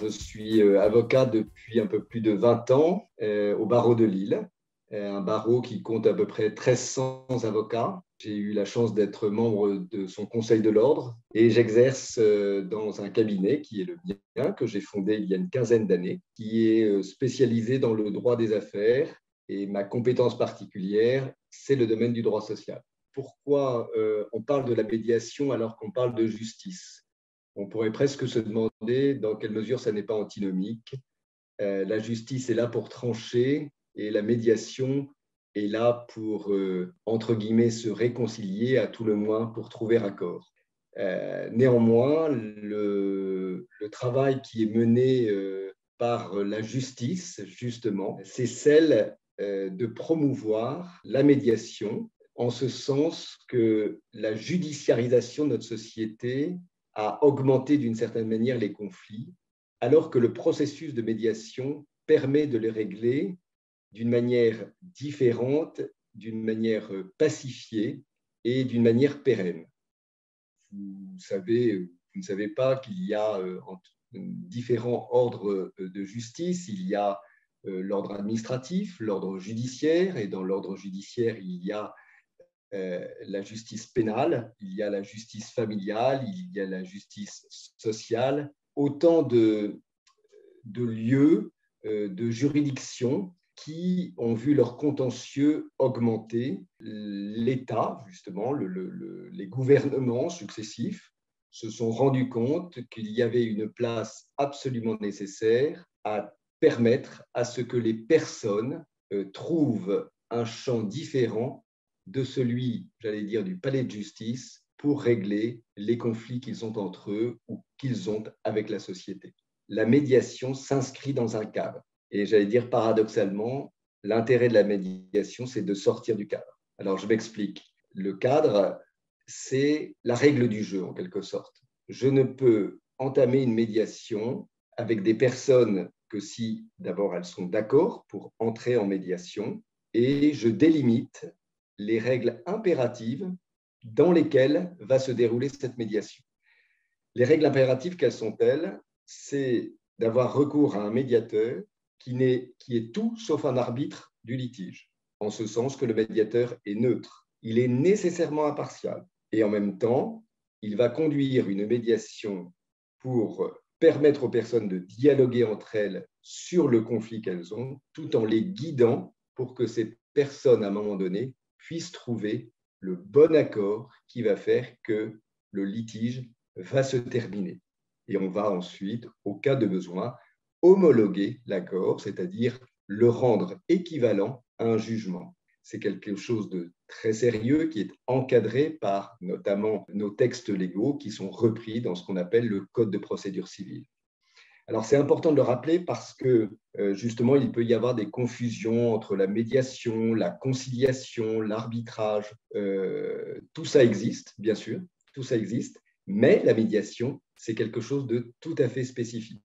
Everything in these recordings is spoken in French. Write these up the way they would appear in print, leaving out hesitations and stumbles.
Je suis avocat depuis un peu plus de 20 ans au barreau de Lille, un barreau qui compte à peu près 1300 avocats. J'ai eu la chance d'être membre de son conseil de l'ordre et j'exerce dans un cabinet qui est le mien, que j'ai fondé il y a une quinzaine d'années, qui est spécialisé dans le droit des affaires, et ma compétence particulière, c'est le domaine du droit social. Pourquoi on parle de la médiation alors qu'on parle de justice? On pourrait presque se demander dans quelle mesure ça n'est pas antinomique. La justice est là pour trancher et la médiation est là pour, entre guillemets, se réconcilier, à tout le moins pour trouver accord. Néanmoins, le travail qui est mené par la justice, justement, c'est celle de promouvoir la médiation, en ce sens que la judiciarisation de notre société a augmenté d'une certaine manière les conflits, alors que le processus de médiation permet de les régler d'une manière différente, d'une manière pacifiée et d'une manière pérenne. Vous savez, vous ne savez pas qu'il y a différents ordres de justice. Il y a l'ordre administratif, l'ordre judiciaire, et dans l'ordre judiciaire, il y a la justice pénale, il y a la justice familiale, il y a la justice sociale, autant de lieux, de juridictions qui ont vu leur contentieux augmenter. L'État, justement, les gouvernements successifs se sont rendus compte qu'il y avait une place absolument nécessaire à permettre à ce que les personnes trouvent un champ différent de celui, j'allais dire, du palais de justice pour régler les conflits qu'ils ont entre eux ou qu'ils ont avec la société. La médiation s'inscrit dans un cadre. Et j'allais dire paradoxalement, l'intérêt de la médiation, c'est de sortir du cadre. Alors, je m'explique. Le cadre, c'est la règle du jeu, en quelque sorte. Je ne peux entamer une médiation avec des personnes que si, d'abord, elles sont d'accord pour entrer en médiation, et je délimite les règles impératives dans lesquelles va se dérouler cette médiation. Les règles impératives, quelles sont-elles? C'est d'avoir recours à un médiateur qui est tout sauf un arbitre du litige, en ce sens que le médiateur est neutre. Il est nécessairement impartial. Et en même temps, il va conduire une médiation pour permettre aux personnes de dialoguer entre elles sur le conflit qu'elles ont, tout en les guidant pour que ces personnes, à un moment donné, puissent trouver le bon accord qui va faire que le litige va se terminer. Et on va ensuite, au cas de besoin, homologuer l'accord, c'est-à-dire le rendre équivalent à un jugement. C'est quelque chose de très sérieux qui est encadré par notamment nos textes légaux qui sont repris dans ce qu'on appelle le Code de procédure civile. Alors, c'est important de le rappeler parce que, justement, il peut y avoir des confusions entre la médiation, la conciliation, l'arbitrage. Tout ça existe, bien sûr, tout ça existe, mais la médiation, c'est quelque chose de tout à fait spécifique.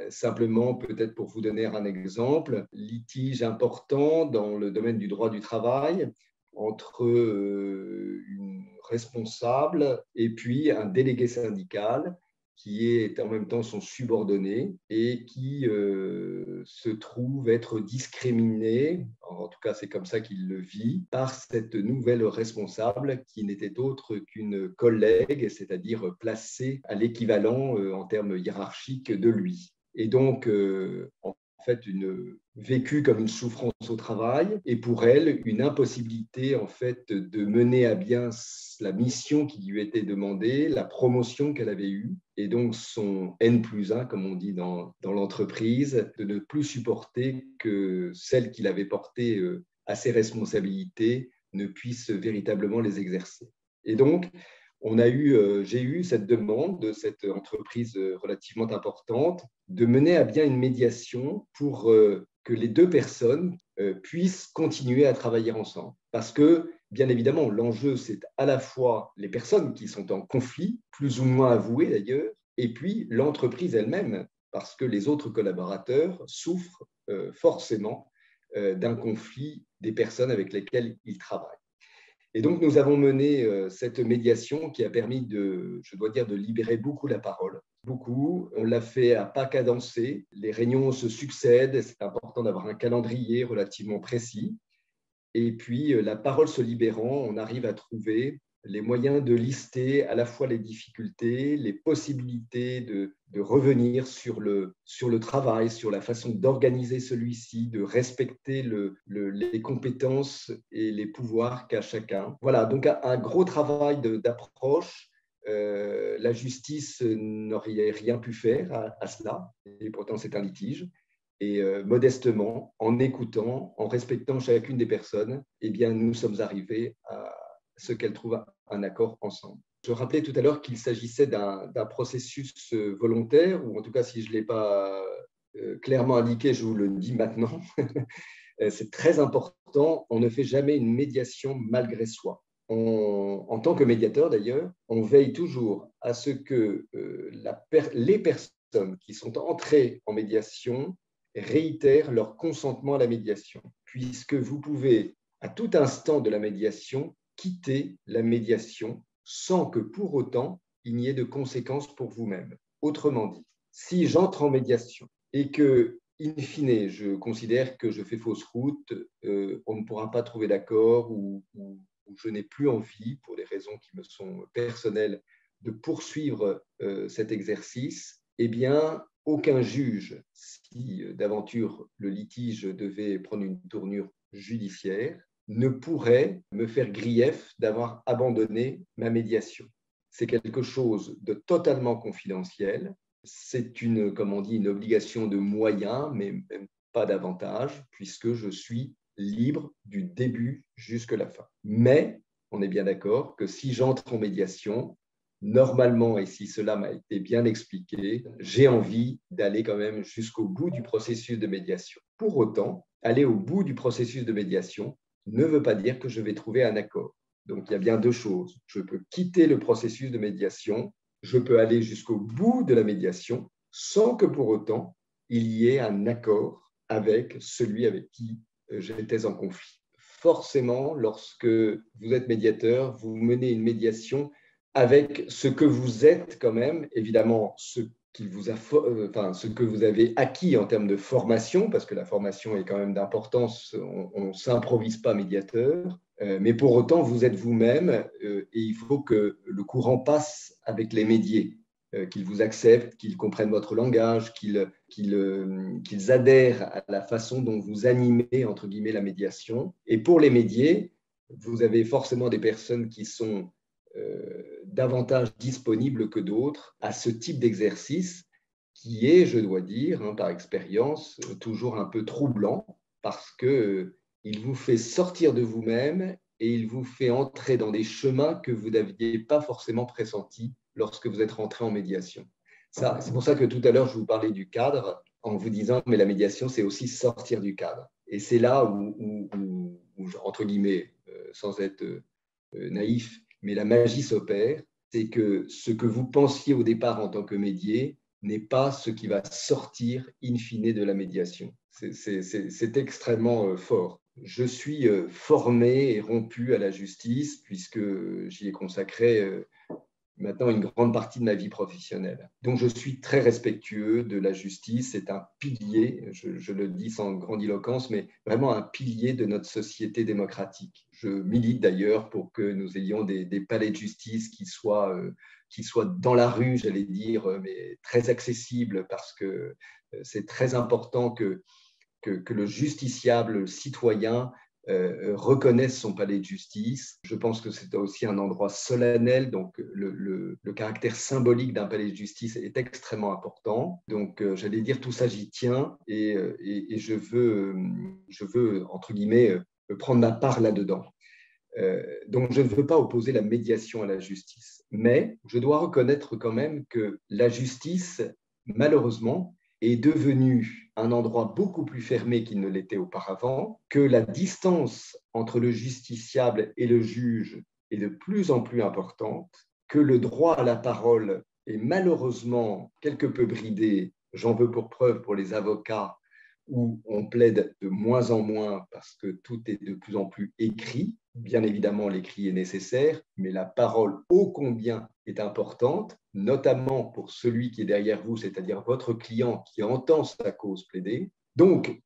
Simplement, peut-être pour vous donner un exemple, litige important dans le domaine du droit du travail entre une responsable et puis un délégué syndical qui est en même temps son subordonné et qui se trouve être discriminé, en tout cas c'est comme ça qu'il le vit, par cette nouvelle responsable qui n'était autre qu'une collègue, c'est-à-dire placée à l'équivalent en termes hiérarchiques de lui. Et donc, en fait, vécue comme une souffrance au travail, et pour elle, une impossibilité en fait de mener à bien la mission qui lui était demandée, la promotion qu'elle avait eue, et donc son N+1, comme on dit dans l'entreprise, de ne plus supporter que celle qu'il avait portée à ses responsabilités ne puisse véritablement les exercer. Et donc, j'ai eu cette demande de cette entreprise relativement importante de mener à bien une médiation pour que les deux personnes puissent continuer à travailler ensemble. Parce que, bien évidemment, l'enjeu, c'est à la fois les personnes qui sont en conflit, plus ou moins avouées d'ailleurs, et puis l'entreprise elle-même, parce que les autres collaborateurs souffrent forcément d'un conflit des personnes avec lesquelles ils travaillent. Et donc, nous avons mené cette médiation qui a permis je dois dire, de libérer beaucoup la parole. beaucoup. On l'a fait à pas cadencés. Les réunions se succèdent. C'est important d'avoir un calendrier relativement précis. Et puis, la parole se libérant, on arrive à trouver les moyens de lister à la fois les difficultés, les possibilités de revenir sur le travail, sur la façon d'organiser celui-ci, de respecter les compétences et les pouvoirs qu'a chacun. Voilà, donc un gros travail d'approche. La justice n'aurait rien pu faire à cela, et pourtant c'est un litige. Et modestement, en écoutant, en respectant chacune des personnes, eh bien, nous sommes arrivés à ce qu'elles trouvent un accord ensemble. Je rappelais tout à l'heure qu'il s'agissait d'un processus volontaire, ou en tout cas, si je ne l'ai pas clairement indiqué, je vous le dis maintenant. C'est très important, on ne fait jamais une médiation malgré soi. En tant que médiateur, d'ailleurs, on veille toujours à ce que les personnes qui sont entrées en médiation réitèrent leur consentement à la médiation, puisque vous pouvez, à tout instant de la médiation, quitter la médiation sans que pour autant il n'y ait de conséquences pour vous-même. Autrement dit, si j'entre en médiation et que, in fine, je considère que je fais fausse route, on ne pourra pas trouver d'accord ou je n'ai plus envie, pour des raisons qui me sont personnelles, de poursuivre cet exercice, eh bien, aucun juge, si d'aventure le litige devait prendre une tournure judiciaire, ne pourrait me faire grief d'avoir abandonné ma médiation. C'est quelque chose de totalement confidentiel. C'est comme on dit, une obligation de moyens, mais même pas d'avantage, puisque je suis libre du début jusqu'à la fin. Mais on est bien d'accord que si j'entre en médiation, normalement, et si cela m'a été bien expliqué, j'ai envie d'aller quand même jusqu'au bout du processus de médiation. Pour autant, aller au bout du processus de médiation ne veut pas dire que je vais trouver un accord. Donc, il y a bien deux choses. Je peux quitter le processus de médiation, je peux aller jusqu'au bout de la médiation sans que pour autant il y ait un accord avec celui avec qui j'étais en conflit. Forcément, lorsque vous êtes médiateur, vous menez une médiation avec ce que vous êtes quand même, évidemment, ce que vous avez acquis en termes de formation, parce que la formation est quand même d'importance, on ne s'improvise pas médiateur, mais pour autant, vous êtes vous-même et il faut que le courant passe avec les médiés, qu'ils vous acceptent, qu'ils comprennent votre langage, qu'ils adhèrent à la façon dont vous animez, entre guillemets, la médiation. Et pour les médiés, vous avez forcément des personnes qui sont davantage disponibles que d'autres à ce type d'exercice qui est, je dois dire, par expérience, toujours un peu troublant parce qu'il vous fait sortir de vous-même et il vous fait entrer dans des chemins que vous n'aviez pas forcément pressentis lorsque vous êtes rentré en médiation. C'est pour ça que tout à l'heure, je vous parlais du cadre en vous disant, mais la médiation, c'est aussi sortir du cadre. Et c'est là où entre guillemets, sans être naïf, mais la magie s'opère, c'est que ce que vous pensiez au départ en tant que médié n'est pas ce qui va sortir in fine de la médiation. C'est extrêmement fort. Je suis formé et rompu à la justice puisque j'y ai consacré maintenant une grande partie de ma vie professionnelle. Donc, je suis très respectueux de la justice. C'est un pilier, je le dis sans grandiloquence, mais vraiment un pilier de notre société démocratique. Je milite d'ailleurs pour que nous ayons des palais de justice qui soient dans la rue, j'allais dire, mais très accessibles parce que c'est très important que le justiciable, le citoyen, reconnaisse son palais de justice. Je pense que c'est aussi un endroit solennel, donc le caractère symbolique d'un palais de justice est extrêmement important. Donc, j'allais dire, tout ça, j'y tiens et je veux, entre guillemets, prendre ma part là-dedans. Donc, je ne veux pas opposer la médiation à la justice, mais je dois reconnaître quand même que la justice, malheureusement, est devenue un endroit beaucoup plus fermé qu'il ne l'était auparavant, que la distance entre le justiciable et le juge est de plus en plus importante, que le droit à la parole est malheureusement quelque peu bridé. J'en veux pour preuve pour les avocats où on plaide de moins en moins parce que tout est de plus en plus écrit. Bien évidemment, l'écrit est nécessaire, mais la parole ô combien est importante. notamment pour celui qui est derrière vous, c'est-à-dire votre client qui entend sa cause plaider. Donc,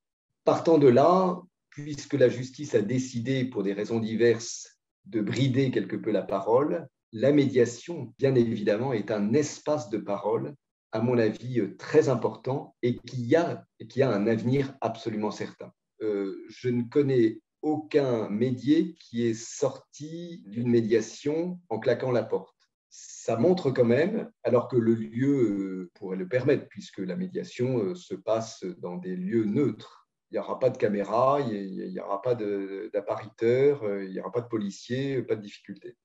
partant de là, puisque la justice a décidé, pour des raisons diverses, de brider quelque peu la parole, la médiation, bien évidemment, est un espace de parole, à mon avis, très important et qui a un avenir absolument certain. Je ne connais aucun médié qui est sorti d'une médiation en claquant la porte. Ça montre quand même, alors que le lieu pourrait le permettre, puisque la médiation se passe dans des lieux neutres. Il n'y aura pas de caméra, il n'y aura pas d'appariteur, il n'y aura pas de policier, pas de difficulté.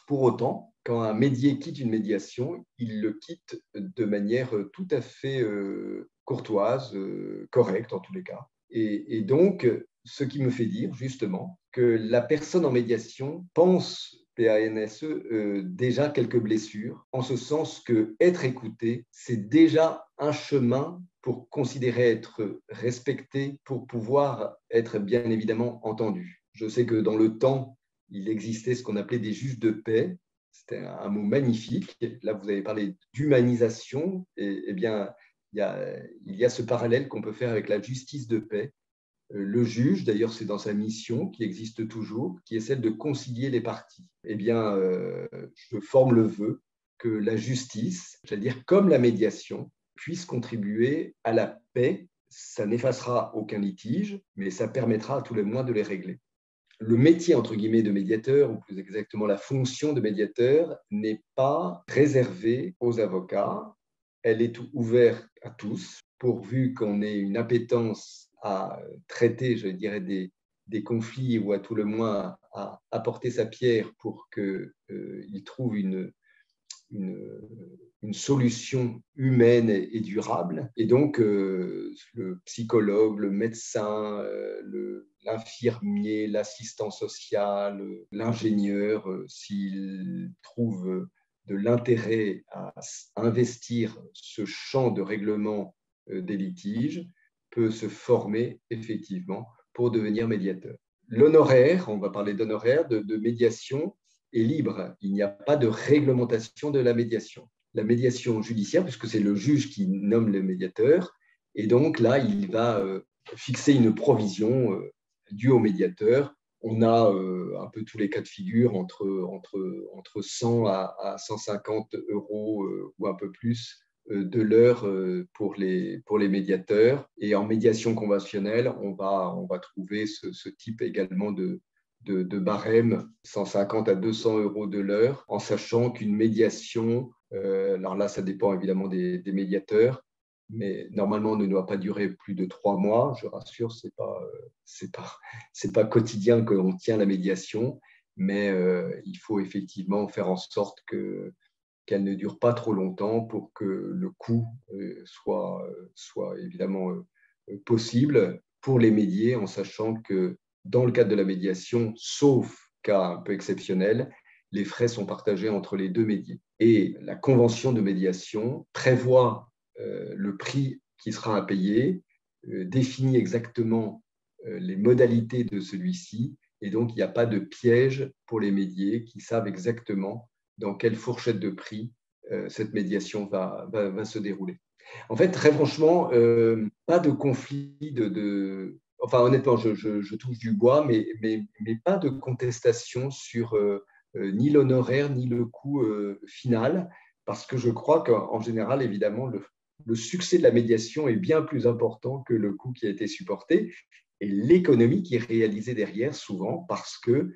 Pour autant, quand un médié quitte une médiation, il le quitte de manière tout à fait courtoise, correcte en tous les cas. Et donc, ce qui me fait dire justement que la personne en médiation pense, PANSE, déjà quelques blessures, en ce sens que être écouté, c'est déjà un chemin pour considérer être respecté, pour pouvoir être bien évidemment entendu. Je sais que dans le temps, il existait ce qu'on appelait des juges de paix. C'était un mot magnifique. Là, vous avez parlé d'humanisation. Et bien, il y a ce parallèle qu'on peut faire avec la justice de paix. Le juge, d'ailleurs, c'est dans sa mission qui existe toujours, qui est celle de concilier les parties. Eh bien, je forme le vœu que la justice, j'allais dire comme la médiation, puisse contribuer à la paix. Ça n'effacera aucun litige, mais ça permettra à tout le moins de les régler. Le métier, entre guillemets, de médiateur, ou plus exactement la fonction de médiateur, n'est pas réservée aux avocats. Elle est ouverte à tous, pourvu qu'on ait une appétence à traiter, je dirais, des conflits ou à tout le moins à apporter sa pierre pour qu'il trouve une solution humaine et durable. Et donc, le psychologue, le médecin, l'infirmier, l'assistant social, l'ingénieur, s'il trouve de l'intérêt à investir ce champ de règlement des litiges, peut se former effectivement pour devenir médiateur. L'honoraire, on va parler d'honoraire, de médiation, est libre. Il n'y a pas de réglementation de la médiation. La médiation judiciaire, puisque c'est le juge qui nomme le médiateur, et donc là, il va fixer une provision due au médiateur. On a un peu tous les cas de figure entre 100 à 150 euros ou un peu plus de l'heure pour les médiateurs. Et en médiation conventionnelle, on va trouver ce type également de barème, 150 à 200 euros de l'heure, en sachant qu'une médiation, alors là, ça dépend évidemment des médiateurs, mais normalement, ne doit pas durer plus de 3 mois. Je rassure, c'est pas quotidien qu'on tient la médiation, mais il faut effectivement faire en sorte qu'elle ne dure pas trop longtemps pour que le coût soit évidemment possible pour les médiés, en sachant que dans le cadre de la médiation, sauf cas un peu exceptionnel, les frais sont partagés entre les deux médiés. Et la convention de médiation prévoit le prix qui sera à payer, définit exactement les modalités de celui-ci, et donc il n'y a pas de piège pour les médiés qui savent exactement dans quelle fourchette de prix cette médiation va se dérouler. En fait, très franchement, pas de conflit enfin, honnêtement, je touche du bois, mais pas de contestation sur ni l'honoraire, ni le coût final, parce que je crois qu'en général, évidemment, le succès de la médiation est bien plus important que le coût qui a été supporté et l'économie qui est réalisée derrière, souvent, parce que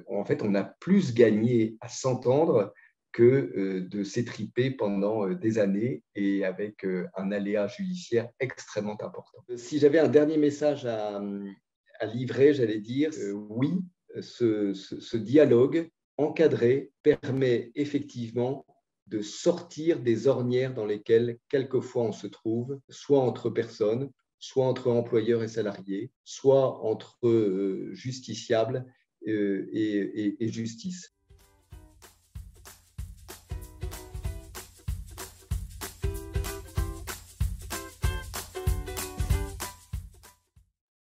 en fait, on a plus gagné à s'entendre que de s'étriper pendant des années et avec un aléa judiciaire extrêmement important. Si j'avais un dernier message à livrer, j'allais dire oui, ce dialogue encadré permet effectivement de sortir des ornières dans lesquelles quelquefois on se trouve, soit entre personnes, soit entre employeurs et salariés, soit entre justiciables et justice.